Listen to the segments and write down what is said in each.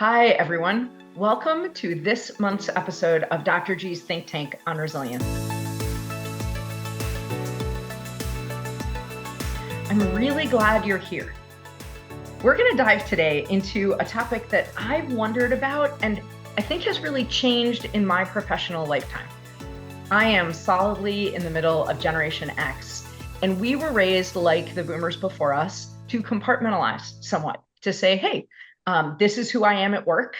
Hi, everyone. Welcome to this month's episode of Dr. G's Think Tank on Resilience. I'm really glad you're here. We're going to dive today into a topic that I've wondered about and I think has really changed in my professional lifetime. I am solidly in the middle of Generation X, and we were raised like the boomers before us to compartmentalize somewhat, to say, hey, this is who I am at work.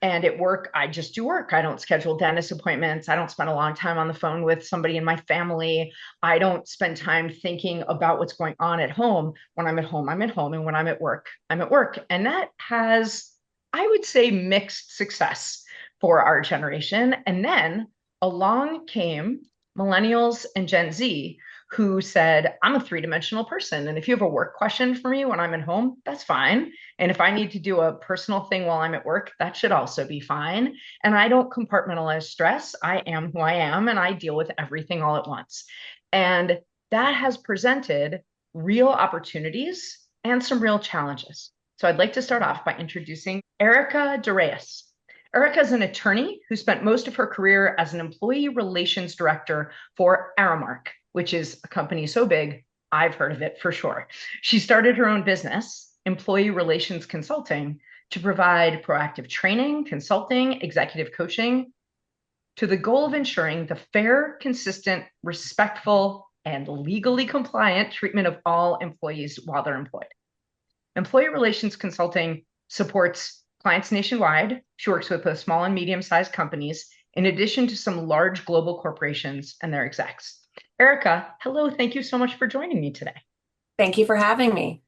And at work, I just do work. I don't schedule dentist appointments. I don't spend a long time on the phone with somebody in my family. I don't spend time thinking about what's going on at home. When I'm at home, I'm at home. And when I'm at work, I'm at work. And that has, I would say, mixed success for our generation. And then along came millennials and Gen Z who said, I'm a three-dimensional person. And if you have a work question for me when I'm at home, that's fine. And if I need to do a personal thing while I'm at work, that should also be fine. And I don't compartmentalize stress. I am who I am, and I deal with everything all at once. And that has presented real opportunities and some real challenges. So I'd like to start off by introducing Erica DeReyes. Erica is an attorney who spent most of her career as an employee relations director for Aramark, which is a company so big, I've heard of it for sure. She started her own business, Employee Relations Consulting, to provide proactive training, consulting, executive coaching, to the goal of ensuring the fair, consistent, respectful, and legally compliant treatment of all employees while they're employed. Employee Relations Consulting supports clients nationwide. She works with both small and medium-sized companies, in addition to some large global corporations and their execs. Erica, hello. Thank you so much for joining me today. Thank you for having me.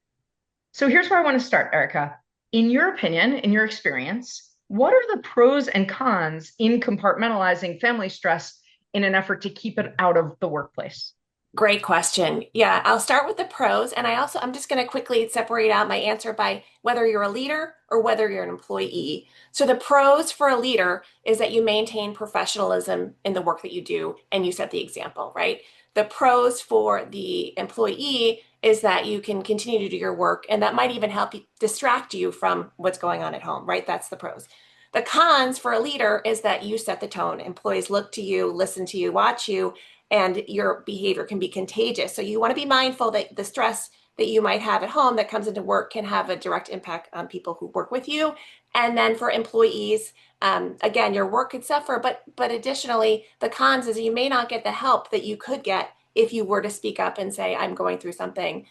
So here's where I want to start, Erica. In your opinion, in your experience, what are the pros and cons in compartmentalizing family stress in an effort to keep it out of the workplace? Great question. Yeah, I'll start with the pros. And I'm just going to quickly separate out my answer by whether you're a leader or whether you're an employee. So the pros for a leader is that you maintain professionalism in the work that you do and you set the example, right? The pros for the employee is that you can continue to do your work and that might even help you distract you from what's going on at home, right? That's the pros. The cons for a leader is that you set the tone. Employees look to you, listen to you, watch you, and your behavior can be contagious. So you want to be mindful that the stress that you might have at home that comes into work can have a direct impact on people who work with you. And then for employees, again, your work could suffer, but additionally, the cons is you may not get the help that you could get if you were to speak up and say, I'm going through something.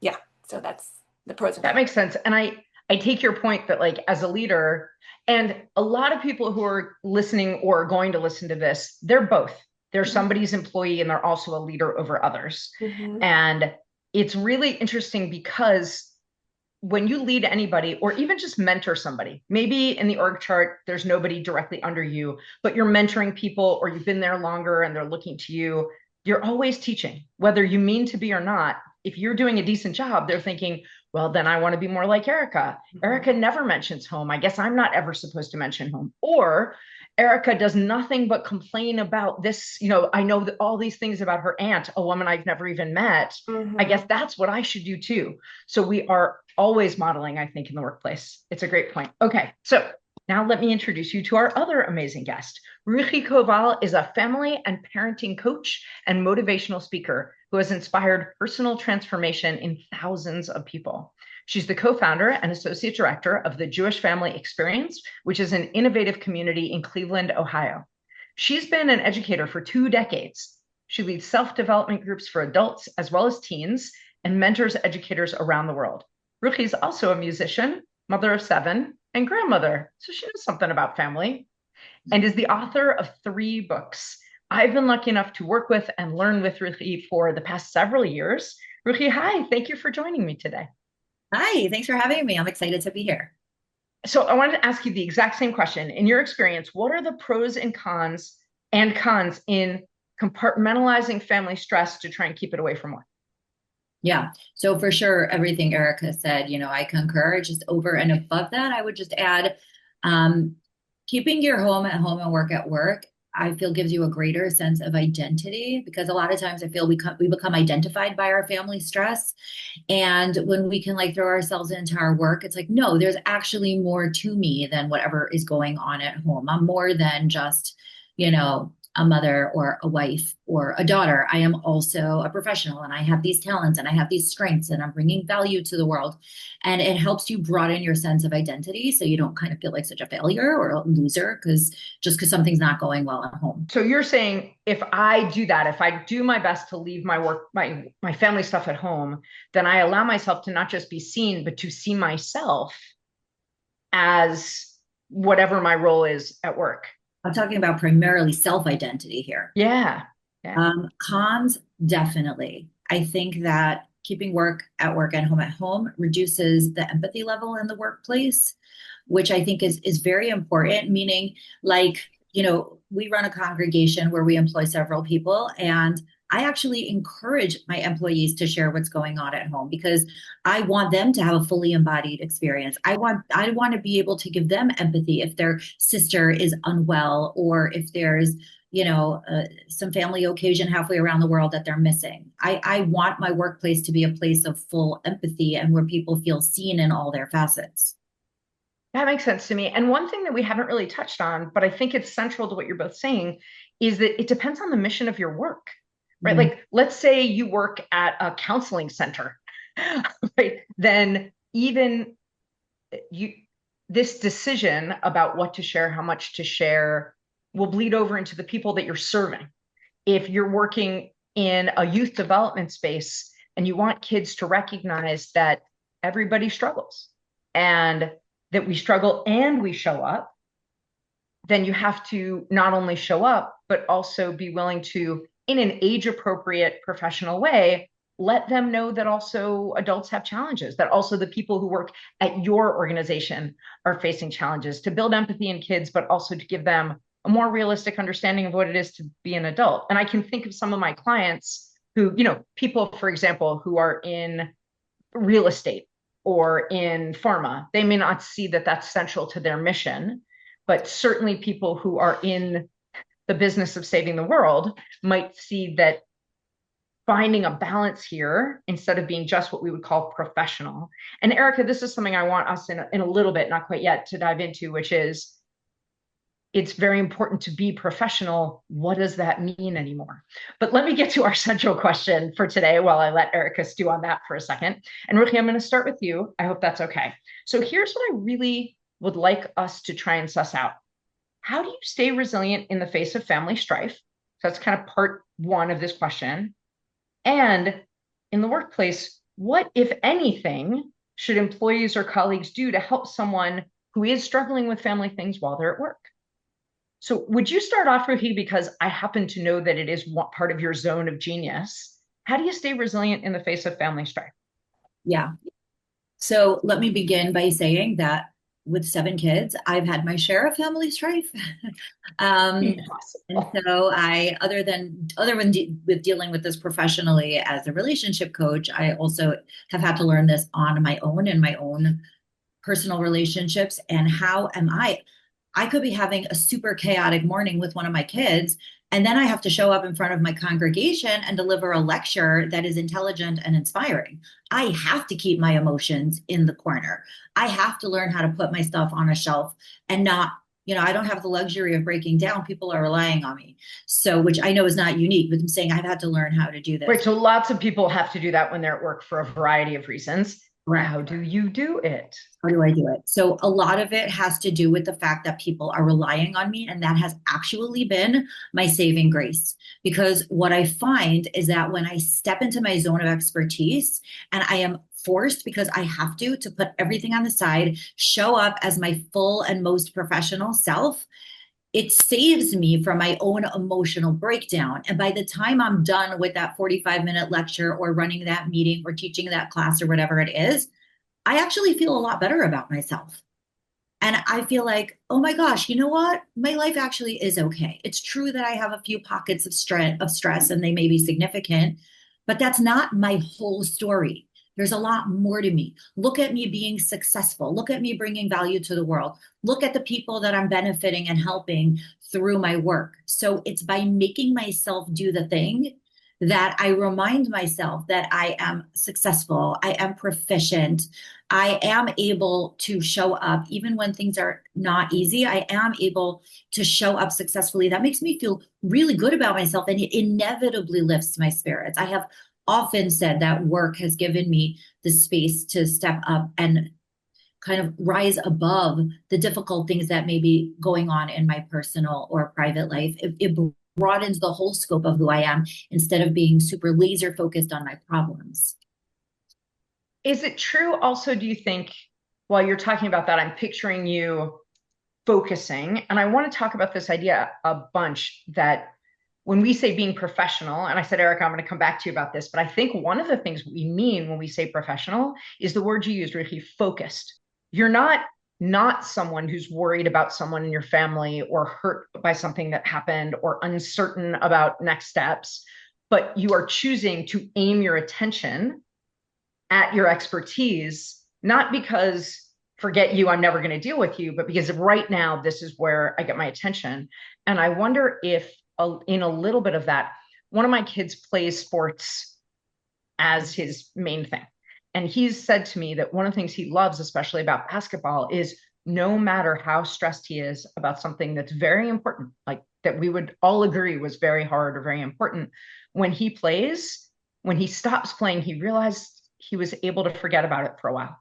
Yeah, so that's the pros and That cons. makes sense. And I take your point that like as a leader, and a lot of people who are listening or are going to listen to this, they're both. They're somebody's employee and they're also a leader over others. Mhm. And it's really interesting because when you lead anybody or even just mentor somebody, maybe in the org chart, there's nobody directly under you, but you're mentoring people or you've been there longer and they're looking to you, you're always teaching, whether you mean to be or not. If you're doing a decent job, they're thinking, well, then I want to be more like Erica. Erica never mentions home. I guess I'm not ever supposed to mention home. Or Erica does nothing but complain about this. I know that all these things about her aunt, a woman I've never even met. I guess Mhm. that's what I should do too. So we are always modeling, I think, in the workplace. It's a great point. Okay, so now let me introduce you to our other amazing guest. Ruchi Koval is a family and parenting coach and motivational speaker who has inspired personal transformation in thousands of people. She's the co-founder and associate director of the Jewish Family Experience, which is an innovative community in Cleveland, Ohio. She's been an educator for 2 decades. She leads self-development groups for adults as well as teens and mentors educators around the world. Ruchi is also a musician, mother of 7, and grandmother, so she knows something about family, and is the author of 3 books. I've been lucky enough to work with and learn with Ruchi for the past several years. Ruchi, hi, thank you for joining me today. Hi, thanks for having me. I'm excited to be here. So I wanted to ask you the exact same question. In your experience, what are the pros and cons in compartmentalizing family stress to try and keep it away from work? Yeah, so for sure, everything Erica said, I concur. Just over and above that, I would just add, um, keeping your home at home and work at work I feel gives you a greater sense of identity, because a lot of times I feel we become identified by our family stress. And when we can like throw ourselves into our work, it's like, no, there's actually more to me than whatever is going on at home. I'm more than just, you know, a mother or a wife or a daughter. I am also a professional, and I have these talents and I have these strengths, and I'm bringing value to the world. And it helps you broaden your sense of identity so you don't kind of feel like such a failure or a loser because something's not going well at home. So you're saying if I do that, if I do my best to leave my work, my family stuff at home, then I allow myself to not just be seen, but to see myself as whatever my role is at work. I'm talking about primarily self-identity here. Yeah. Yeah. Cons, definitely. I think that keeping work at home reduces the empathy level in the workplace, which I think is very important, meaning like, you know, we run a congregation where we employ several people, and I actually encourage my employees to share what's going on at home because I want them to have a fully embodied experience. I want to be able to give them empathy if their sister is unwell, or if there's, you know, some family occasion halfway around the world that they're missing. I want my workplace to be a place of full empathy and where people feel seen in all their facets. That makes sense to me. And one thing that we haven't really touched on, but I think it's central to what you're both saying, is that it depends on the mission of your work, right? Mhm. Like, let's say you work at a counseling center, right? Then even you, this decision about what to share, how much to share, will bleed over into the people that you're serving. If you're working in a youth development space and you want kids to recognize that everybody struggles and that we struggle and we show up, then you have to not only show up, but also be willing to, in an age appropriate professional way, let them know that also adults have challenges, that also the people who work at your organization are facing challenges, to build empathy in kids, but also to give them a more realistic understanding of what it is to be an adult. And I can think of some of my clients who, you know, people, for example, who are in real estate or in pharma, they may not see that that's central to their mission, but certainly people who are in the business of saving the world might see that finding a balance here instead of being just what we would call professional. And Erica, this is something I want us in a little bit, not quite yet, to dive into, which is it's very important to be professional. What does that mean anymore? But let me get to our central question for today while I let Erica stew on that for a second. And Ruchi, I'm going to start with you. I hope that's okay. So here's what I really would like us to try and suss out. How do you stay resilient in the face of family strife? So that's kind of part one of this question. And in the workplace, what, if anything, should employees or colleagues do to help someone who is struggling with family things while they're at work? So would you start off, Ruhi, because I happen to know that it is part of your zone of genius. How do you stay resilient in the face of family strife? Yeah. So let me begin by saying that with 7 kids, I've had my share of family strife. And so with dealing with this professionally as a relationship coach, I also have had to learn this on my own in my own personal relationships. And how am I could be having a super chaotic morning with one of my kids, and then I have to show up in front of my congregation and deliver a lecture that is intelligent and inspiring. I have to keep my emotions in the corner. I have to learn how to put my stuff on a shelf and not, you know, I don't have the luxury of breaking down. People are relying on me. So, which I know is not unique, but I'm saying I've had to learn how to do this. Right. So lots of people have to do that when they're at work for a variety of reasons. Right. How do you do it? How do I do it? So a lot of it has to do with the fact that people are relying on me, and that has actually been my saving grace. Because what I find is that when I step into my zone of expertise and I am forced, because I have to put everything on the side, show up as my full and most professional self, it saves me from my own emotional breakdown. And by the time I'm done with that 45-minute lecture or running that meeting or teaching that class or whatever it is, I actually feel a lot better about myself. And I feel like, oh my gosh, you know what? My life actually is okay. It's true that I have a few pockets of stress and they may be significant, but that's not my whole story. There's a lot more to me. Look at me being successful. Look at me bringing value to the world. Look at the people that I'm benefiting and helping through my work. So it's by making myself do the thing that I remind myself that I am successful, I am proficient, I am able to show up even when things are not easy. I am able to show up successfully. That makes me feel really good about myself, and it inevitably lifts my spirits. I have often said that work has given me the space to step up and kind of rise above the difficult things that may be going on in my personal or private life. It broadens the whole scope of who I am instead of being super laser focused on my problems. Is it true also, do you think, while you're talking about that, I'm picturing you focusing, and I want to talk about this idea a bunch, that when we say being professional, and I said, Erica, I'm going to come back to you about this, but I think one of the things we mean when we say professional is the word you used, really focused. You're not someone who's worried about someone in your family or hurt by something that happened or uncertain about next steps, but you are choosing to aim your attention at your expertise, not because forget you, I'm never going to deal with you, but because right now this is where I get my attention. And I wonder if in a little bit of that, one of my kids plays sports as his main thing. And he's said to me that one of the things he loves, especially about basketball, is no matter how stressed he is about something that's very important, like that we would all agree was very hard or very important, when he plays, when he stops playing, he realized he was able to forget about it for a while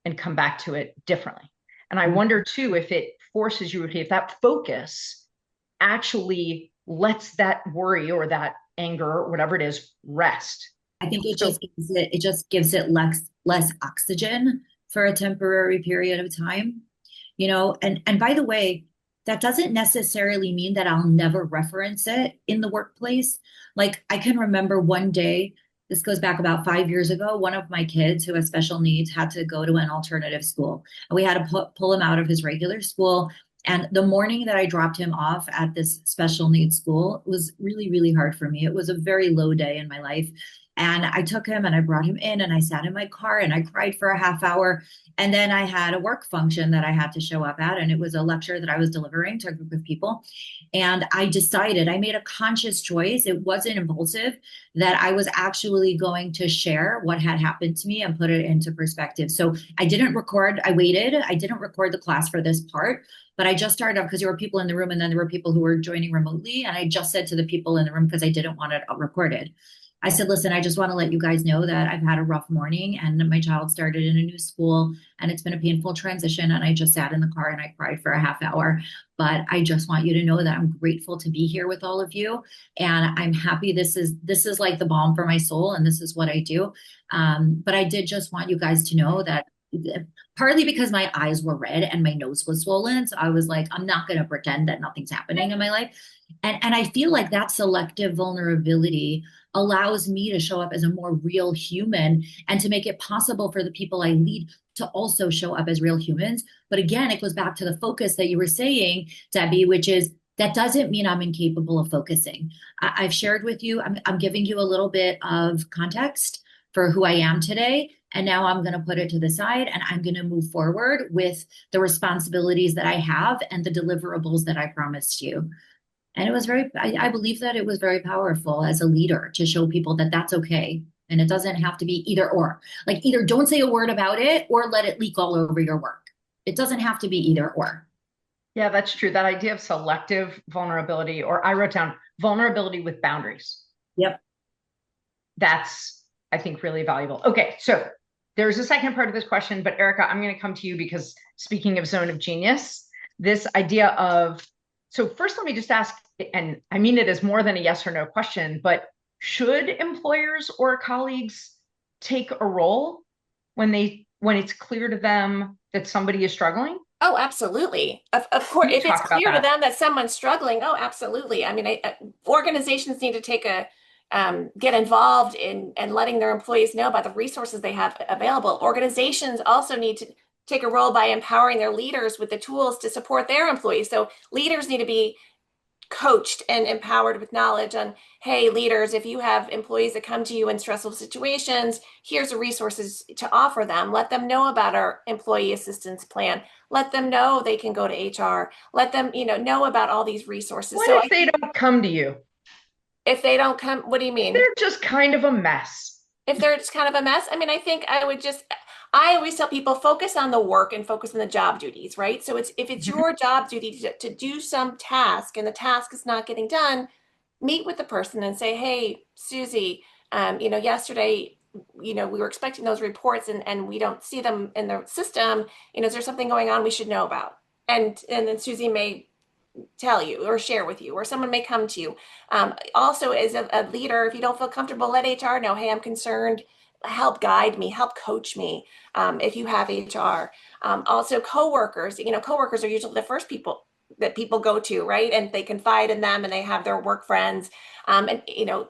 and come back to it differently. And I wonder too, if it forces you, if that focus actually lets that worry or that anger or whatever it is rest. I think it just gives it less oxygen for a temporary period of time, and by the way, that doesn't necessarily mean that I'll never reference it in the workplace. Like I can remember one day, this goes back about 5 years ago, one of my kids who has special needs had to go to an alternative school. And we had to pull him out of his regular school. And the morning that I dropped him off at this special needs school was really, really hard for me. It was a very low day in my life. And I took him and I brought him in and I sat in my car and I cried for a half hour. And then I had a work function that I had to show up at. And it was a lecture that I was delivering to a group of people. And I made a conscious choice. It wasn't impulsive, that I was actually going to share what had happened to me and put it into perspective. So I didn't record, I waited. I didn't record the class for this part, but I just started off because there were people in the room and then there were people who were joining remotely. And I just said to the people in the room, because I didn't want it recorded, I said, listen, I just want to let you guys know that I've had a rough morning and my child started in a new school and it's been a painful transition. And I just sat in the car and I cried for a half hour. But I just want you to know that I'm grateful to be here with all of you. And I'm happy. This is like the balm for my soul. And this is what I do. But I did just want you guys to know that, partly because my eyes were red and my nose was swollen. So I was like, I'm not going to pretend that nothing's happening in my life. And I feel like that selective vulnerability allows me to show up as a more real human and to make it possible for the people I lead to also show up as real humans. But again, it goes back to the focus that you were saying, Debbie, which is that doesn't mean I'm incapable of focusing. I've shared with you, I'm giving you a little bit of context for who I am today. And now I'm going to put it to the side and I'm going to move forward with the responsibilities that I have and the deliverables that I promised you. And it was I believe that it was very powerful as a leader to show people that that's okay. And it doesn't have to be either or. Like either don't say a word about it or let it leak all over your work. It doesn't have to be either or. Yeah, that's true. That idea of selective vulnerability, or I wrote down vulnerability with boundaries. Yep. That's, I think, really valuable. Okay, so there's a second part of this question, but Erica, I'm going to come to you because speaking of zone of genius, this idea of, so first let me just ask, and I mean it as more than a yes or no question, but should employers or colleagues take a role when it's clear to them that somebody is struggling? Oh, absolutely. Of course, if it's clear to them that someone's struggling, oh, absolutely. I mean, organizations need to get involved in and letting their employees know about the resources they have available. Organizations also need to take a role by empowering their leaders with the tools to support their employees. So leaders need to be coached and empowered with knowledge on, hey, leaders, if you have employees that come to you in stressful situations, here's the resources to offer them. Let them know about our employee assistance plan. Let them know they can go to HR. Let them, know about all these resources. What So if they don't come to you? if they don't come, what do you mean? They're just kind of a mess. If they're just kind of a mess, I mean, I think I always tell people focus on the work and focus on the job duties, right? So if it's Mhm. your job duty to do some task and the task is not getting done, meet with the person and say, hey, Susie, yesterday, we were expecting those reports and we don't see them in the system. Is there something going on we should know about? And then Susie may tell you or share with you, or someone may come to you. Also, as a leader, if you don't feel comfortable, let HR know, hey, I'm concerned. Help guide me, help coach me if you have HR. Also, coworkers, coworkers are usually the first people that people go to, right? And they confide in them and they have their work friends. And,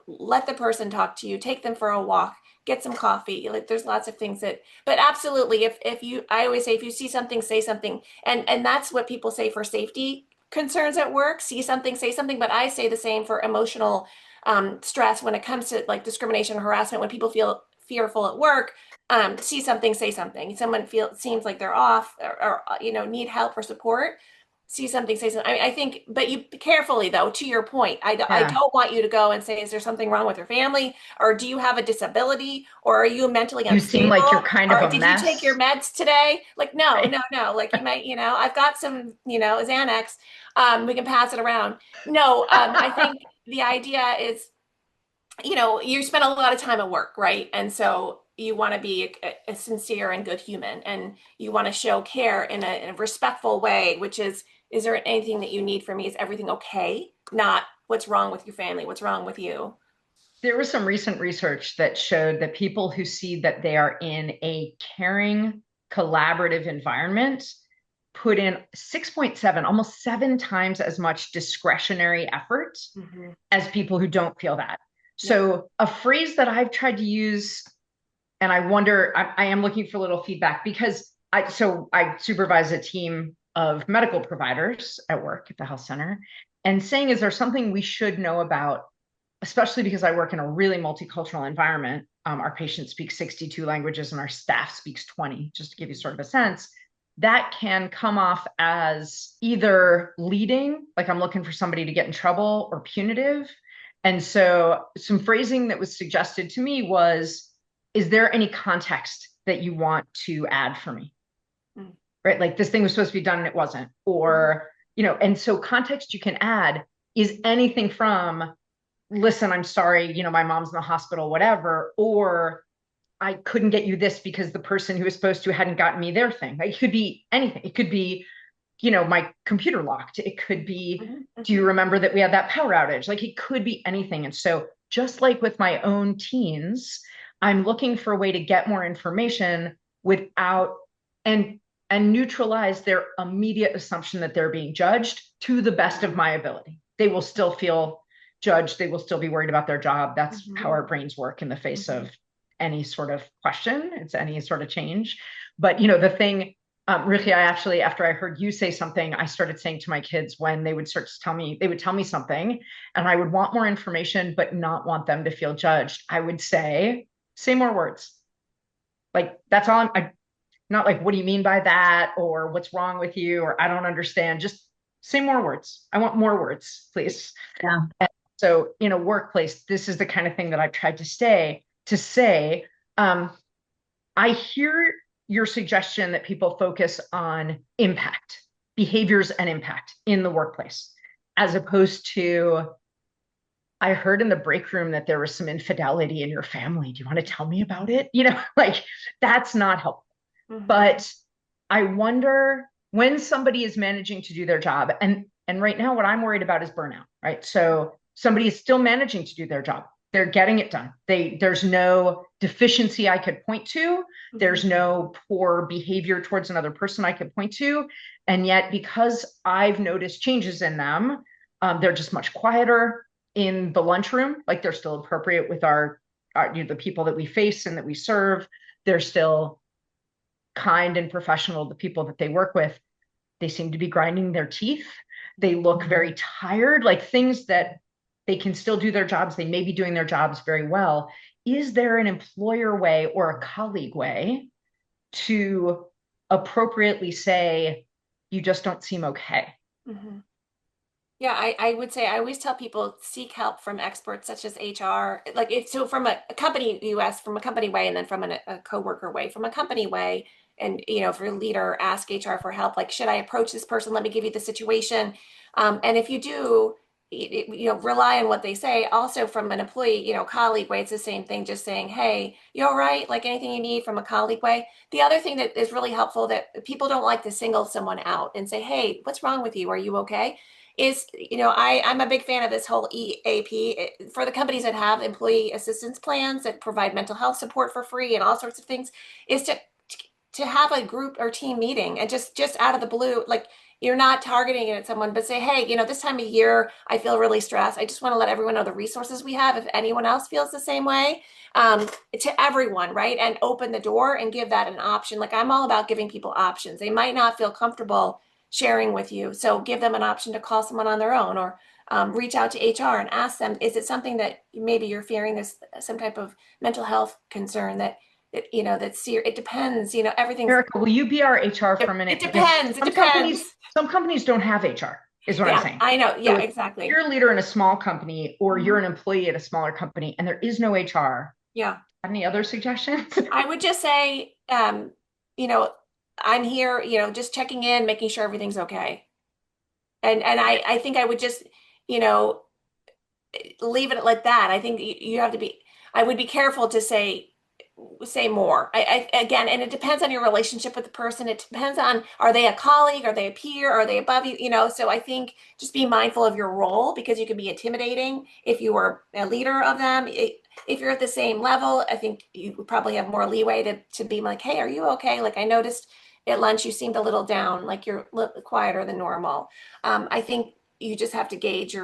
let the person talk to you, take them for a walk, get some coffee. Like there's lots of things but absolutely, I always say, if you see something, say something. And that's what people say for safety concerns at work, see something, say something. But I say the same for emotional stress when it comes to like discrimination or harassment. When people feel fearful at work, see something, say something. Someone seems like they're off or need help or support. See something, say something. I think, but you carefully though. To your point, I Yeah. don't want you to go and say, "Is there something wrong with your family, or do you have a disability, or are you mentally You seem like you're unstable, kind of or a did you take your mess. meds today?" Like, no, Right? no, no. Like you might, I've got some, Xanax. We can pass it around. No, I think the idea is, you spend a lot of time at work, right? And so you want to be a sincere and good human, and you want to show care in a respectful way, which is there anything that you need from me? Is everything okay? Not what's wrong with your family, what's wrong with you. There was some recent research that showed that people who see that they are in a caring, collaborative environment put in 6.7, almost 7 times as much discretionary effort Mm-hmm. as people who don't feel that. Yeah. So, a phrase that I've tried to use, and I wonder, I am looking for a little feedback because I supervise a team of medical providers at work at the health center, and saying, is there something we should know about, especially because I work in a really multicultural environment. Our patients speak 62 languages and our staff speaks 20, just to give you sort of a sense. That can come off as either leading, like I'm looking for somebody to get in trouble, or punitive. And so some phrasing that was suggested to me was, is there any context that you want to add for me? Mm-hmm. Right? Like this thing was supposed to be done and it wasn't. Or, and so context you can add is anything from, listen, I'm sorry, my mom's in the hospital, whatever, or I couldn't get you this because the person who was supposed to hadn't gotten me their thing. Like, it could be anything. It could be, my computer locked. It could be, Mm-hmm. do you remember that we had that power outage? Like, it could be anything. And so, just like with my own teens, I'm looking for a way to get more information without and neutralize their immediate assumption that they're being judged to the best of my ability. They will still feel judged. They will still be worried about their job. That's Mm-hmm. how our brains work in the face Mm-hmm. of any sort of question. It's any sort of change. But the thing, Ricky, I actually, after I heard you say something, I started saying to my kids when they would start to tell me, they would tell me something and I would want more information, but not want them to feel judged. I would say more words. Like, that's all I'm not like, what do you mean by that? Or what's wrong with you? Or I don't understand. Just say more words. I want more words, please. Yeah. So in a workplace, this is the kind of thing that I've tried to say. I hear your suggestion that people focus on impact, behaviors and impact in the workplace, as opposed to, I heard in the break room that there was some infidelity in your family. Do you want to tell me about it? Like, that's not helpful. Mm-hmm. But I wonder, when somebody is managing to do their job, and right now what I'm worried about is burnout, right? So somebody is still managing to do their job. They're getting it done. There's no deficiency I could point to. There's no poor behavior towards another person I could point to. And yet, because I've noticed changes in them, they're just much quieter in the lunchroom. Like, they're still appropriate with our the people that we face and that we serve. They're still kind and professional, the people that they work with. They seem to be grinding their teeth. they look very tired, like things that they can still do their jobs. They may be doing their jobs very well. Is there an employer way or a colleague way to appropriately say, you just don't seem okay? Mhm. Yeah, I would say I always tell people seek help from experts such as HR. Like if so from a company US, from a company way, and then from a coworker way. From a company way, and if you're a leader, ask HR for help. Like, should I approach this person? Let me give you the situation. And if you do, rely on what they say. Also, from an employee, colleague way, it's the same thing. Just saying, hey, you all right? Like anything you need from a colleague way. The other thing that is really helpful that people don't like to single someone out and say, hey, what's wrong with you? Are you okay? Is I'm a big fan of this whole EAP for the companies that have employee assistance plans that provide mental health support for free and all sorts of things, is to have a group or team meeting and just out of the blue, like you're not targeting it at someone, but say, hey, this time of year I feel really stressed. I just want to let everyone know the resources we have if anyone else feels the same way, to everyone, right? And open the door and give that an option. Like I'm all about giving people options. They might not feel comfortable sharing with you. So give them an option to call someone on their own, or reach out to HR and ask them, is it something that maybe you're fearing there's some type of mental health concern that's serious? It depends, everything's, Erica, will you be our HR for a minute? it Because depends. It some depends. companies don't have HR, is what I'm Yeah, saying. I know. So Yeah, if exactly. you're a leader in a small company or Mhm. you're an employee at a smaller company and there is no HR, Yeah. any other suggestions? I would just say, you know, I'm here, just checking in, making sure everything's okay. And I think I would just, you know, leave it like that. I think you have to be, I would be careful to say more. Again, and it depends on your relationship with the person. It depends on, are they a colleague? Are they a peer? Are they above you? So I think just be mindful of your role, because you can be intimidating if you were a leader of them. If you're at the same level, I think you would probably have more leeway to be like, hey, are you okay? Like I noticed at lunch you seemed a little down, like you're quieter than normal. I think you just have to gauge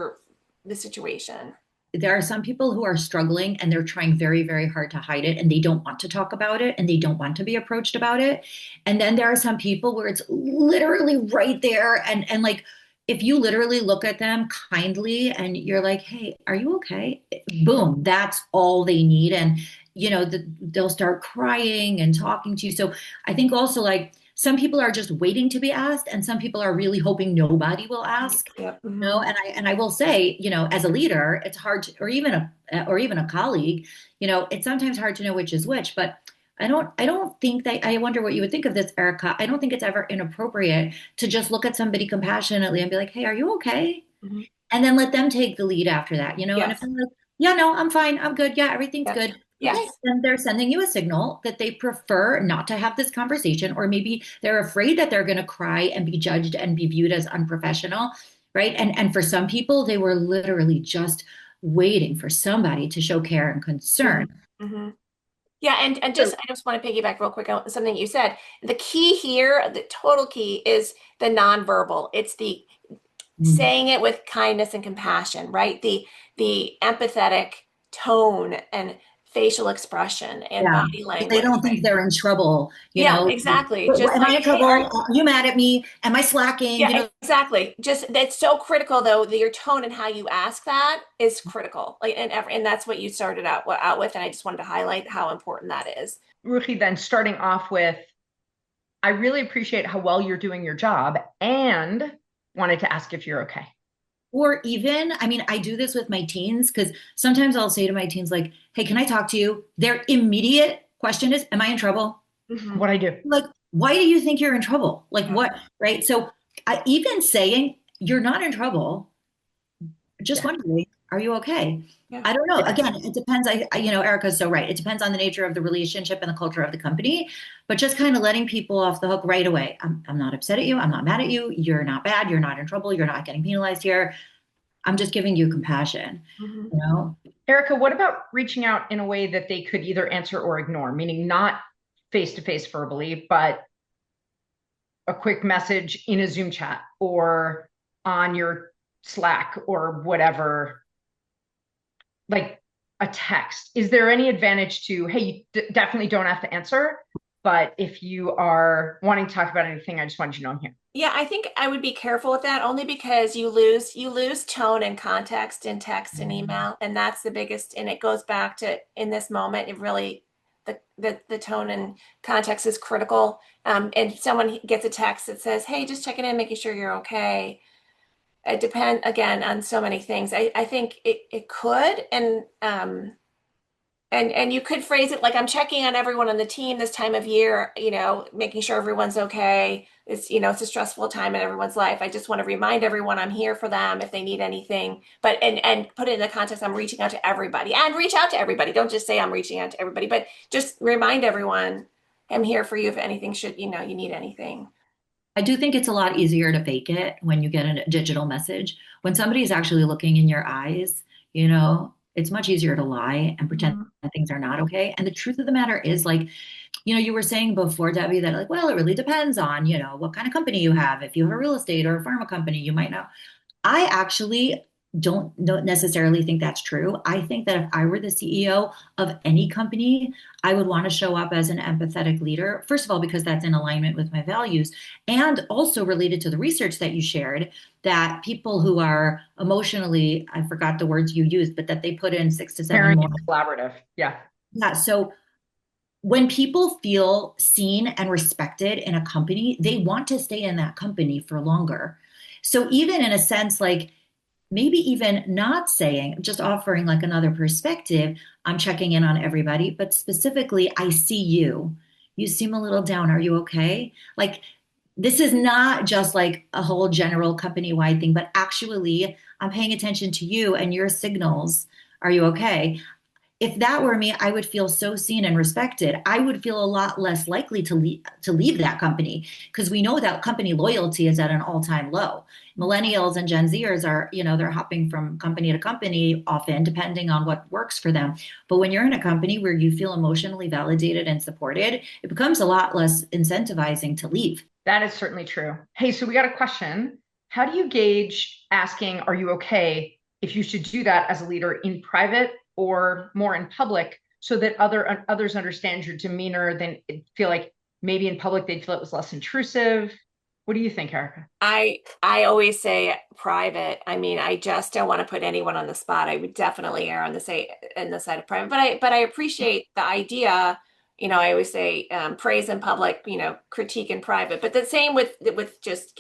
the situation. There are some people who are struggling and they're trying very, very hard to hide it and they don't want to talk about it and they don't want to be approached about it. And then there are some people where it's literally right there. And like, if you literally look at them kindly and you're like, hey, are you okay? Boom, that's all they need. And, they'll start crying and talking to you. So I think also like some people are just waiting to be asked and some people are really hoping nobody will ask. Yep. No, and I will say, as a leader, it's hard to, or even a colleague, it's sometimes hard to know which is which. But I don't think that, I wonder what you would think of this, Erica. I don't think it's ever inappropriate to just look at somebody compassionately and be like, hey, are you okay? Mhm. And then let them take the lead after that, and if Yes. they're like, yeah, no, I'm fine, I'm good, yeah, everything's Yep. good. Okay, Yes. then they're sending you a signal that they prefer not to have this conversation, or maybe they're afraid that they're going to cry and be judged and be viewed as unprofessional, right? And for some people, they were literally just waiting for somebody to show care and concern. Mm-hmm. Yeah, and So I just want to piggyback real quick on something you said. The key here, the total key, is the nonverbal. It's the Mm. saying it with kindness and compassion, right? The empathetic tone and facial expression and Yeah, body but they language, don't think right? they're in trouble, Yeah, exactly. Just Am I like, in hey, trouble? Are you mad at me? Am I slacking? yeah, exactly. Just that's so critical, though. Your tone and how you ask that is critical. Like, and that's what you started out with. And I just wanted to highlight how important that is. Ruchi, then starting off with, I really appreciate how well you're doing your job and wanted to ask if you're okay. Or even, I mean, I do this with my teens because sometimes I'll say to my teens, like, hey, can I talk to you? Their immediate question is, am I in trouble? Hmm. What I do. Like, why do you think you're in trouble? Like, Yeah. what? Right. So, even saying you're not in trouble, just Yeah. wondering, are you okay? Yeah. I don't know. Yeah. Again, it depends. Erica's so right. It depends on the nature of the relationship and the culture of the company, but just kind of letting people off the hook right away. I'm not upset at you. I'm not mad at you. You're not bad. You're not in trouble. You're not getting penalized here. I'm just giving you compassion, Hmm. you know? Erica, what about reaching out in a way that they could either answer or ignore, meaning not face to face verbally, but a quick message in a Zoom chat or on your Slack or whatever, like a text? Is there any advantage to, hey, you definitely don't have to answer, but if you are wanting to talk about anything, I just wanted you to know I'm here? Yeah, I think I would be careful with that only because you lose tone and context in text and Mm. email, and that's the biggest. And it goes back to in this moment, it really the tone and context is critical. And someone gets a text that says, "Hey, just checking in, making sure you're okay." It depends again on so many things. I think it could and you could phrase it like I'm checking on everyone on the team this time of year, making sure everyone's okay. It's a stressful time in everyone's life. I just want to remind everyone I'm here for them if they need anything. But and put it in the context I'm reaching out to everybody and reach out to everybody. Don't just say I'm reaching out to everybody, but just remind everyone I'm here for you if anything should, you need anything. I do think it's a lot easier to fake it when you get a digital message. When somebody's actually looking in your eyes, it's much easier to lie and pretend Mhm. that things are not okay. And the truth of the matter is, like, you were saying before, Debbie, that like, well, it really depends on, what kind of company you have. If you have a real estate or a pharma company, you might not. I actually don't necessarily think that's true. I think that if I were the CEO of any company, I would want to show up as an empathetic leader. First of all, because that's in alignment with my values, and also related to the research that you shared, that people who are emotionally, I forgot the words you used, but that they put in 6 to 7 Caring more. and collaborative. Yeah. Yeah. So when people feel seen and respected in a company, they want to stay in that company for longer. So even in a sense, like, maybe even not saying, just offering like another perspective, I'm checking in on everybody, but specifically, I see you. You seem a little down. Are you okay? Like, this is not just like a whole general company wide thing, but actually, I'm paying attention to you and your signals. Are you okay? If that were me, I would feel so seen and respected. I would feel a lot less likely to leave that company because we know that company loyalty is at an all-time low. Millennials and Gen Zers are, they're hopping from company to company often, depending on what works for them. But when you're in a company where you feel emotionally validated and supported, it becomes a lot less incentivizing to leave. That is certainly true. Hey, so we got a question. How do you gauge asking, are you okay, if you should do that as a leader in private or more in public so that others understand your demeanor, then feel like maybe in public they'd feel it was less intrusive? What do you think, Erica? I always say private. I mean, I just don't want to put anyone on the spot. I would definitely err on the say in the side of private. But I appreciate the idea. I always say praise in public, critique in private. But the same with just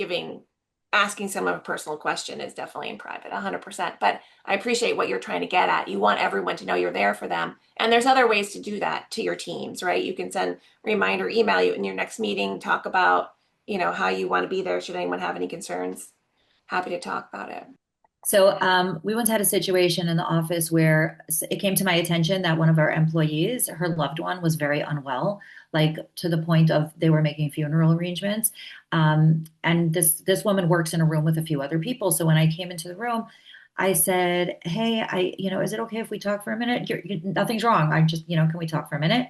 asking someone a personal question is definitely in private, 100%. But I appreciate what you're trying to get at. You want everyone to know you're there for them. And there's other ways to do that to your teams, right? You can send reminder, email you in your next meeting, talk about how you want to be there should anyone have any concerns. Happy to talk about it. So we once had a situation in the office where it came to my attention that one of our employees, her loved one, was very unwell, like to the point of they were making funeral arrangements. And this woman works in a room with a few other people. So when I came into the room, I said, "Hey, is it okay if we talk for a minute? Nothing's wrong. I just, can we talk for a minute?"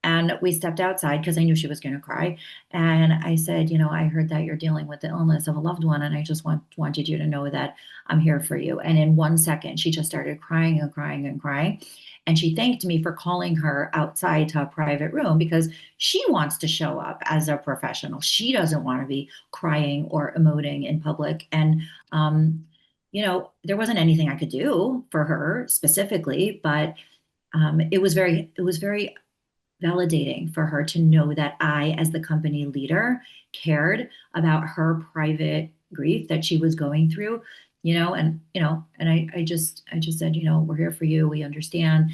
And we stepped outside because I knew she was going to cry. And I said, I heard that you're dealing with the illness of a loved one, and I just wanted you to know that I'm here for you. And in 1 second, she just started crying and crying and crying. And she thanked me for calling her outside to a private room because she wants to show up as a professional. She doesn't want to be crying or emoting in public. And, there wasn't anything I could do for her specifically, but it was very validating for her to know that I, as the company leader, cared about her private grief that she was going through, and I just said, we're here for you. We understand,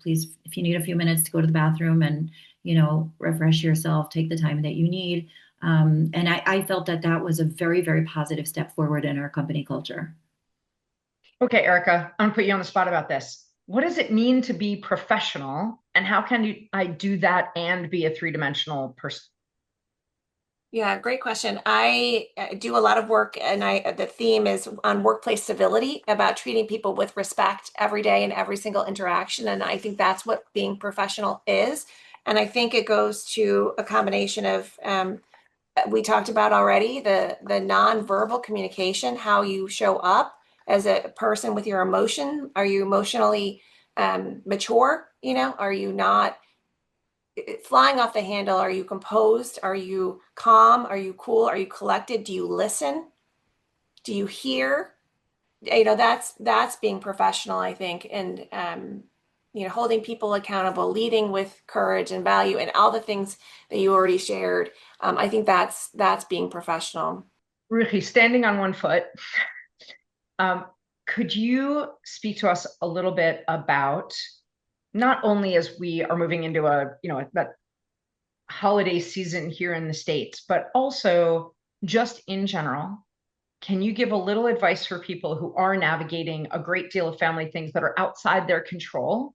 please, if you need a few minutes to go to the bathroom and, refresh yourself, take the time that you need. And I felt that that was a very, very positive step forward in our company culture. Okay, Erica, I'm gonna put you on the spot about this. What does it mean to be professional, and how can I do that and be a three-dimensional person? Yeah, great question. I do a lot of work, and the theme is on workplace civility, about treating people with respect every day in every single interaction. And I think that's what being professional is. And I think it goes to a combination of we talked about already the nonverbal communication, how you show up as a person with your emotion. Are you emotionally mature? Are you not flying off the handle? Are you composed? Are you calm? Are you cool? Are you collected? Do you listen? Do you hear? That's being professional, I think, and holding people accountable, leading with courage and value, and all the things that you already shared. I think that's being professional. Ruchi, standing on one foot, um, could you speak to us a little bit about not only as we are moving into that holiday season here in the States, but also just in general? Can you give a little advice for people who are navigating a great deal of family things that are outside their control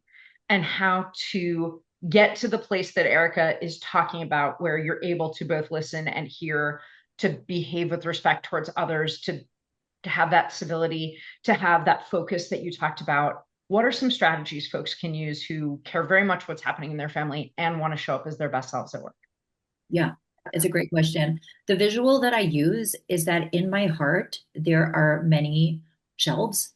and how to get to the place that Erica is talking about, where you're able to both listen and hear, to behave with respect towards others, to have that civility, to have that focus that you talked about? What are some strategies folks can use who care very much what's happening in their family and want to show up as their best selves at work? Yeah, it's a great question. The visual that I use is that in my heart, there are many shelves,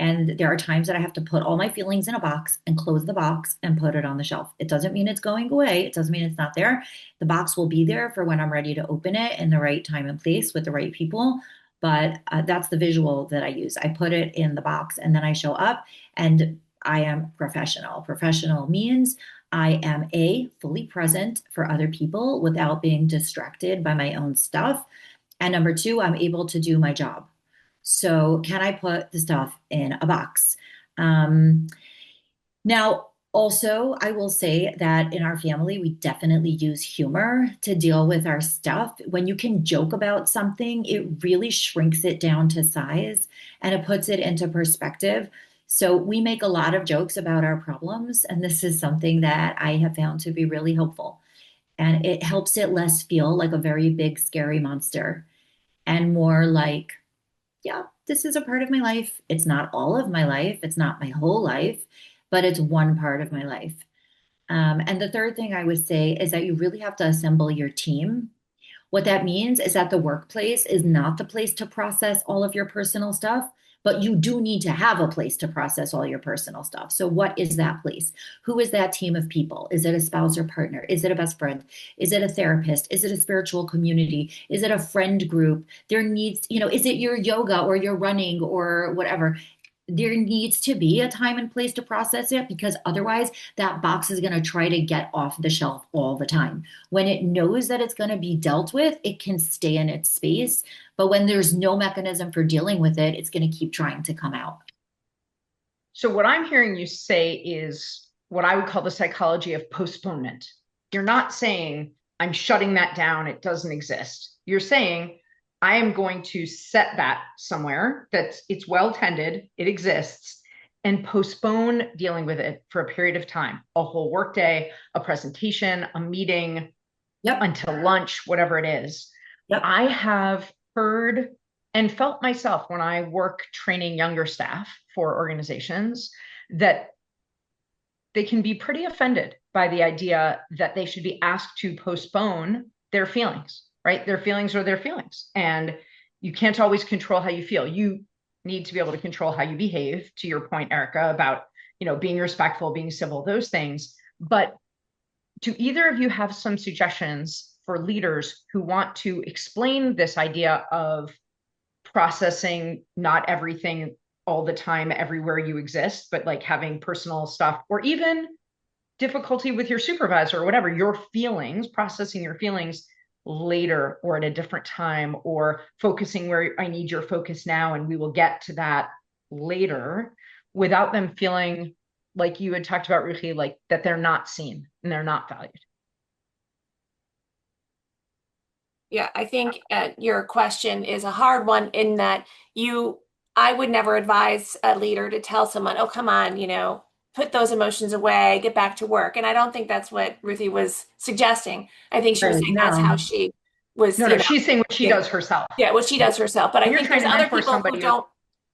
and there are times that I have to put all my feelings in a box and close the box and put it on the shelf. It doesn't mean it's going away. It doesn't mean it's not there. The box will be there for when I'm ready to open it in the right time and place with the right people. But that's the visual that I use. I put it in the box and then I show up and I am professional. Professional means I am fully present for other people without being distracted by my own stuff. And number two, I'm able to do my job. So can I put the stuff in a box? Um, Now, also, I will say that in our family, we definitely use humor to deal with our stuff. When you can joke about something, it really shrinks it down to size and it puts it into perspective. So we make a lot of jokes about our problems, and this is something that I have found to be really helpful. And it helps it less feel like a very big, scary monster and more like, yeah, this is a part of my life. It's not all of my life. It's not my whole life, but it's one part of my life. And the third thing I would say is that you really have to assemble your team. What that means is that the workplace is not the place to process all of your personal stuff, but you do need to have a place to process all your personal stuff. So, what is that place? Who is that team of people? Is it a spouse or partner? Is it a best friend? Is it a therapist? Is it a spiritual community? Is it a friend group? There needs, is it your yoga or your running or whatever? There needs to be a time and place to process it, because otherwise that box is going to try to get off the shelf all the time. When it knows that it's going to be dealt with, it can stay in its space. But when there's no mechanism for dealing with it, it's going to keep trying to come out. So, what I'm hearing you say is what I would call the psychology of postponement. You're not saying, I'm shutting that down, it doesn't exist. You're saying, I am going to set that somewhere that it's well tended, it exists, and postpone dealing with it for a period of time, a whole workday, a presentation, a meeting, Yep. until lunch, whatever it is. Yep. I have heard and felt myself when I work training younger staff for organizations that they can be pretty offended by the idea that they should be asked to postpone their feelings, right? Their feelings are their feelings. And you can't always control how you feel. You need to be able to control how you behave, to your point, Erica, about, being respectful, being civil, those things. But do either of you have some suggestions for leaders who want to explain this idea of processing not everything all the time, everywhere you exist, but like having personal stuff, or even difficulty with your supervisor or whatever, your feelings, processing your feelings later or at a different time, or focusing where I need your focus now and we will get to that later, without them feeling like you had talked about, Ruchi, like that they're not seen and they're not valued? Yeah, I think your question is a hard one in that I would never advise a leader to tell someone, oh, come on, put those emotions away, get back to work. And I don't think that's what Ruthie was suggesting. I think she was saying that's how she was. No, she's saying what she does herself. Yeah, what she does herself. But I think there's other people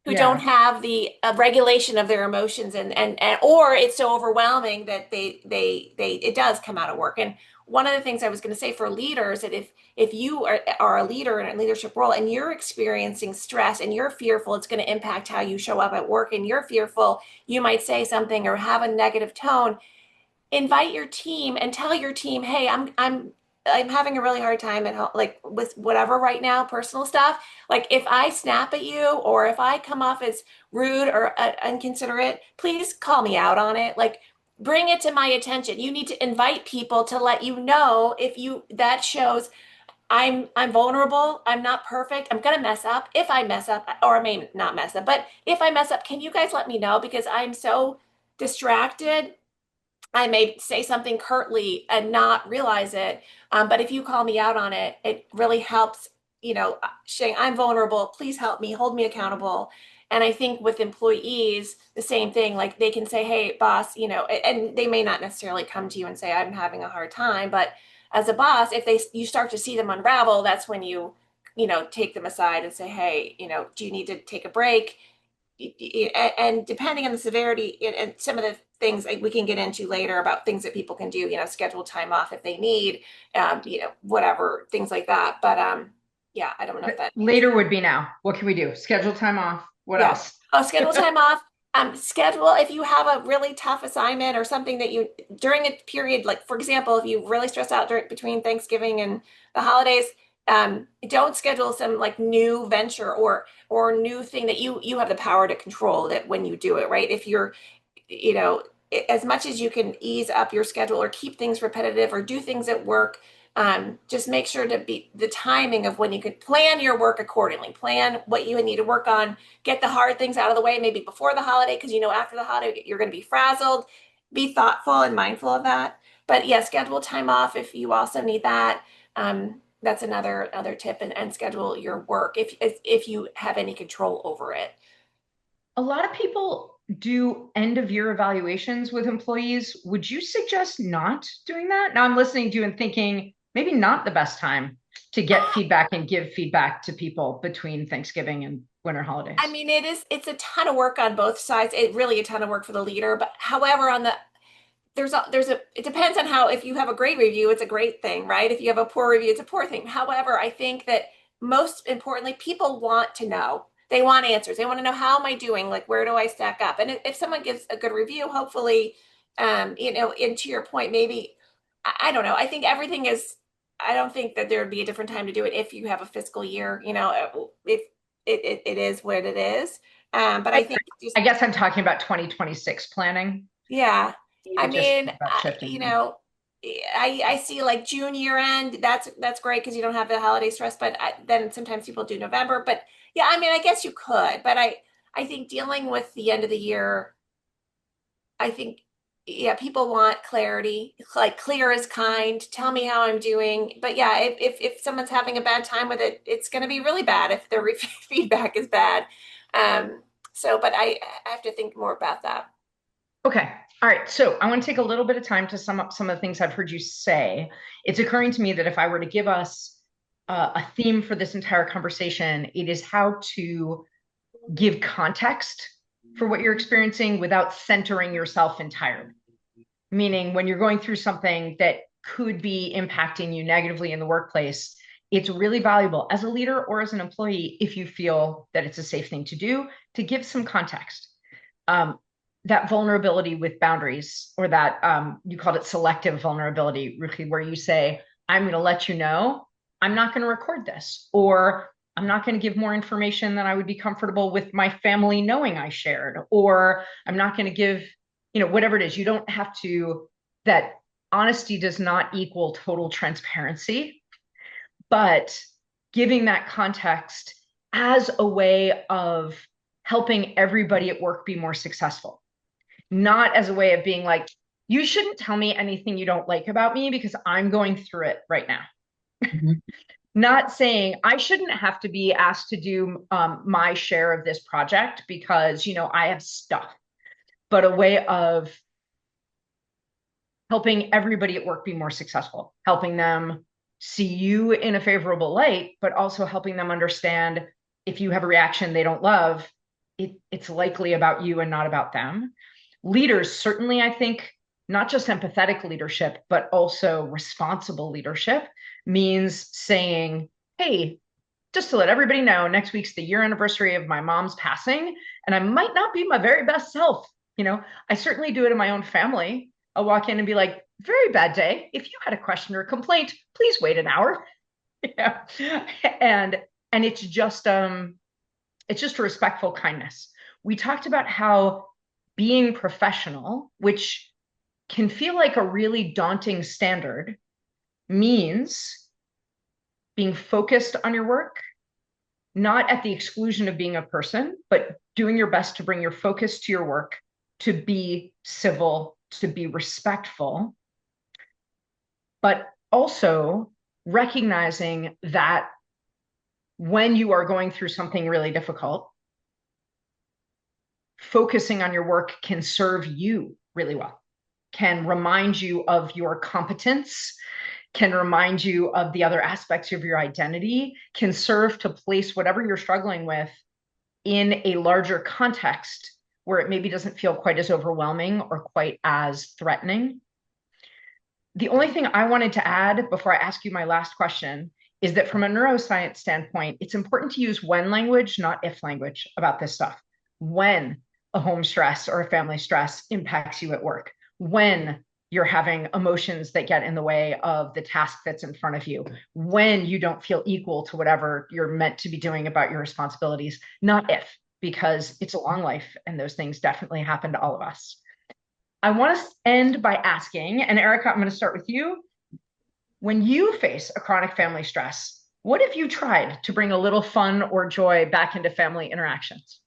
who don't have the regulation of their emotions, and or it's so overwhelming that it does come out of work. And one of the things I was going to say for leaders, that if you are a leader in a leadership role and you're experiencing stress and you're fearful it's going to impact how you show up at work, and you're fearful you might say something or have a negative tone, invite your team and tell your team, hey, I'm having a really hard time at home, like with whatever right now, personal stuff. Like if I snap at you or if I come off as rude or inconsiderate, please call me out on it. Like bring it to my attention. You need to invite people to let you know if you that shows I'm vulnerable. I'm not perfect. I'm gonna mess up. If I mess up, or I may not mess up, but if I mess up, can you guys let me know? Because I'm so distracted I may say something curtly and not realize it. But if you call me out on it, it really helps, saying I'm vulnerable, please help me, hold me accountable. And I think with employees, the same thing, like they can say, hey, boss, and they may not necessarily come to you and say, I'm having a hard time. But as a boss, if you start to see them unravel, that's when take them aside and say, hey, do you need to take a break? And depending on the severity and some of the things we can get into later about things that people can do, schedule time off if they need, whatever, things like that. But yeah, I don't know if that answers. Later would be now. What can we do? Schedule time off. What Yeah. else? Oh, schedule time off. Schedule if you have a really tough assignment or something that you during a period, like for example, if you really stress out between Thanksgiving and the holidays, don't schedule some like new venture or new thing that you have the power to control that when you do it, right? If you're, you know, as much as you can ease up your schedule or keep things repetitive or do things at work, just make sure to be the timing of when you could plan your work accordingly. Plan what you would need to work on. Get the hard things out of the way, maybe before the holiday, because after the holiday you're going to be frazzled. Be thoughtful and mindful of that. But yeah, schedule time off if you also need that. That's another tip, and schedule your work if you have any control over it. A lot of people do end of year evaluations with employees. Would you suggest not doing that? Now I'm listening to you and thinking maybe not the best time to get feedback and give feedback to people between Thanksgiving and winter I holidays. mean, it's a ton of work on both sides. It really a ton of work for the leader. But however, it depends on how, if you have a great review, it's a great thing, right? If you have a poor review, it's a poor thing. However, I think that most importantly, people want to know. They want answers. They want to know, how am I doing? Like, where do I stack up? And if someone gives a good review, hopefully, and to your point, maybe, I don't know. I think everything is, I don't think that there would be a different time to do it if you have a fiscal year, if it is what it is. But I, I think just, I guess I'm talking about 2026 planning. yeah. I Maybe just mean, think about shifting them. I see like June year end. That's great because you don't have the holiday stress. But then sometimes people do November. But yeah, I mean, I guess you could. But I think dealing with the end of the year, I think, yeah, people want clarity. Like clear is kind. Tell me how I'm doing. But yeah, if someone's having a bad time with it, it's going to be really bad if the feedback is bad. Um, but I have to think more about that. Okay. All right. So I want to take a little bit of time to sum up some of the things I've heard you say. It's occurring to me that if I were to give us a theme for this entire conversation, it is how to give context for what you're experiencing without centering yourself entirely. Meaning, when you're going through something that could be impacting you negatively in the workplace, it's really valuable as a leader or as an employee, if you feel that it's a safe thing to do, to give some context. That vulnerability with boundaries, or that you called it selective vulnerability, Ruchi, where you say, I'm going to let you know, I'm not going to record this, or I'm not going to give more information than I would be comfortable with my family knowing I shared, or I'm not going to give, whatever it is. You don't have to, that honesty does not equal total transparency, but giving that context as a way of helping everybody at work be more successful, not as a way of being like, you shouldn't tell me anything you don't like about me because I'm going through it right now. Mhm. Not saying I shouldn't have to be asked to do my share of this project because, I have stuff, but a way of helping everybody at work be more successful, helping them see you in a favorable light, but also helping them understand if you have a reaction they don't love, it's likely about you and not about them. Leaders, certainly, I think, not just empathetic leadership, but also responsible leadership means saying, hey, just to let everybody know, next week's the year anniversary of my mom's passing, and I might not be my very best self. I certainly do it in my own family. I'll walk in and be like, very bad day. If you had a question or a complaint, please wait an hour. Yeah. And it's just a respectful kindness. We talked about how being professional, which can feel like a really daunting standard, means being focused on your work, not at the exclusion of being a person, but doing your best to bring your focus to your work, to be civil, to be respectful, but also recognizing that when you are going through something really difficult, focusing on your work can serve you really well, can remind you of your competence, can remind you of the other aspects of your identity, can serve to place whatever you're struggling with in a larger context where it maybe doesn't feel quite as overwhelming or quite as threatening. The only thing I wanted to add before I ask you my last question is that from a neuroscience standpoint, it's important to use when language, not if language about this stuff. When a home stress or a family stress impacts you at work, when you're having emotions that get in the way of the task that's in front of you, when you don't feel equal to whatever you're meant to be doing about your responsibilities, not if, because it's a long life and those things definitely happen to all of us. I want to end by asking, and Erica, I'm going to start with you. When you face a chronic family stress, what have you tried to bring a little fun or joy back into family interactions?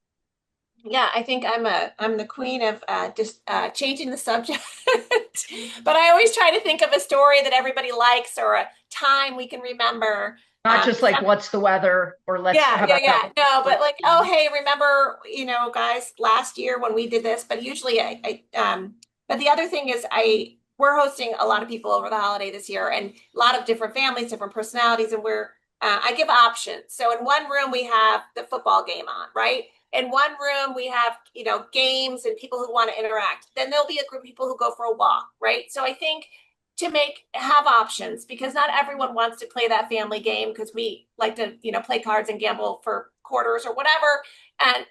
Yeah, I think I'm the queen of just changing the subject. But I always try to think of a story that everybody likes or a time we can remember. Not just like what's the weather or let's Yeah, how yeah, about yeah. that? No, but like, oh, hey, remember, guys, last year when we did this, but usually but the other thing is we're hosting a lot of people over the holiday this year and a lot of different families, different personalities, and I give options. So in one room we have the football game on, right? In one room we have, games and people who want to interact. Then there'll be a group of people who go for a walk, right? So I think to have options because not everyone wants to play that family game because we like to play cards and gamble for quarters or whatever,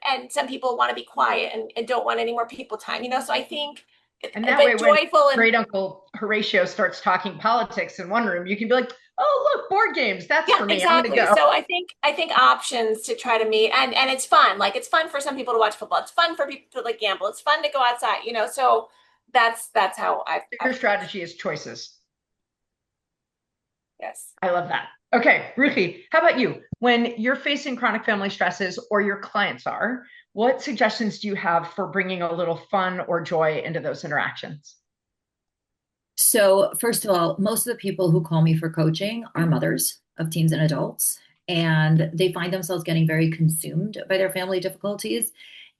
and some people want to be quiet and don't want any more people time, so I think And that way, but when joyful and great uncle Horatio starts talking politics in one room, you can be like, oh, look, board games. That's yeah, for me. I'm going to exactly. go. So I think options to try to meet and it's fun. Like it's fun for some people to watch football. It's fun for people to like gamble. It's fun to go outside, so that's how Your I've strategy is choices. yes. I love that. Okay, Ruchi, how about you? When you're facing chronic family stresses or your clients are, what suggestions do you have for bringing a little fun or joy into those interactions? So, first of all, most of the people who call me for coaching are mothers of teens and adults, and they find themselves getting very consumed by their family difficulties.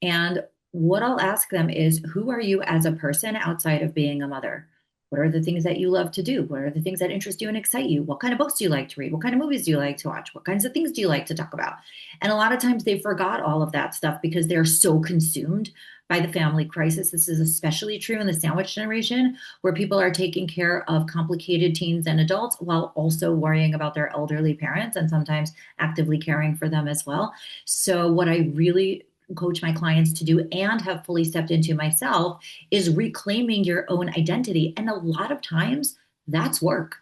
And what I'll ask them is, who are you as a person outside of being a mother? What are the things that you love to do? What are the things that interest you and excite you? What kind of books do you like to read? What kind of movies do you like to watch? What kinds of things do you like to talk about? And a lot of times they forgot all of that stuff because they're so consumed by the family crisis. This is especially true in the sandwich generation, where people are taking care of complicated teens and adults while also worrying about their elderly parents and sometimes actively caring for them as well. So, what I really coach my clients to do and have fully stepped into myself is reclaiming your own identity. And a lot of times that's work.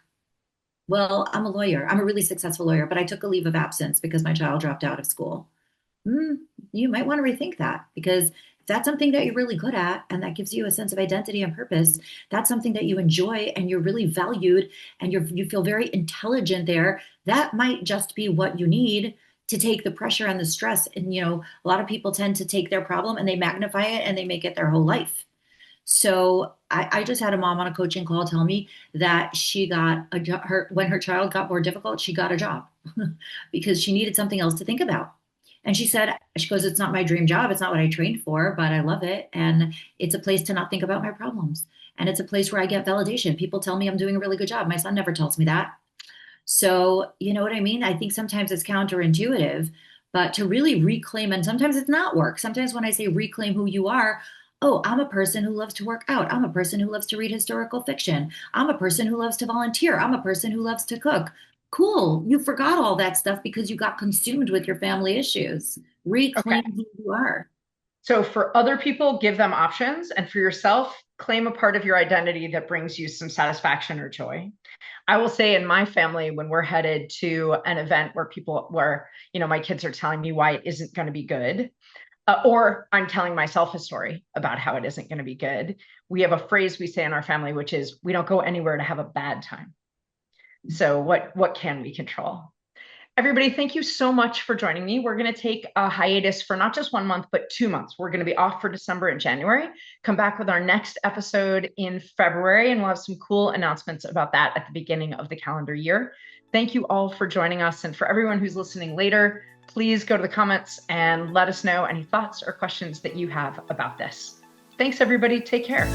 Well, I'm a lawyer. I'm a really successful lawyer, but I took a leave of absence because my child dropped out of school. Mm, you might want to rethink that because if that's something that you're really good at and that gives you a sense of identity and purpose, that's something that you enjoy and you're really valued and you feel very intelligent there. That might just be what you need to take the pressure and the stress. And, a lot of people tend to take their problem and they magnify it and they make it their whole life. So I just had a mom on a coaching call tell me that she got when her child got more difficult, she got a job because she needed something else to think about. And she goes, it's not my dream job. It's not what I trained for, but I love it. And it's a place to not think about my problems. And it's a place where I get validation. People tell me I'm doing a really good job. My son never tells me that. So, you know what I mean? I think sometimes it's counterintuitive, but to really reclaim, and sometimes it's not work. Sometimes when I say reclaim who you are, oh, I'm a person who loves to work out. I'm a person who loves to read historical fiction. I'm a person who loves to volunteer. I'm a person who loves to cook. Cool. You forgot all that stuff because you got consumed with your family issues. Okay. Reclaim who you are. So for other people, give them options. And for yourself, claim a part of your identity that brings you some satisfaction or joy. I will say in my family, when we're headed to an event where my kids are telling me why it isn't going to be good, or I'm telling myself a story about how it isn't going to be good, we have a phrase we say in our family, which is, we don't go anywhere to have a bad time. So what can we control? Everybody, thank you so much for joining me. We're going to take a hiatus for not just 1 month, but 2 months. We're going to be off for December and January. Come back with our next episode in February, and we'll have some cool announcements about that at the beginning of the calendar year. Thank you all for joining us. And for everyone who's listening later, please go to the comments and let us know any thoughts or questions that you have about this. Thanks, everybody. Take care.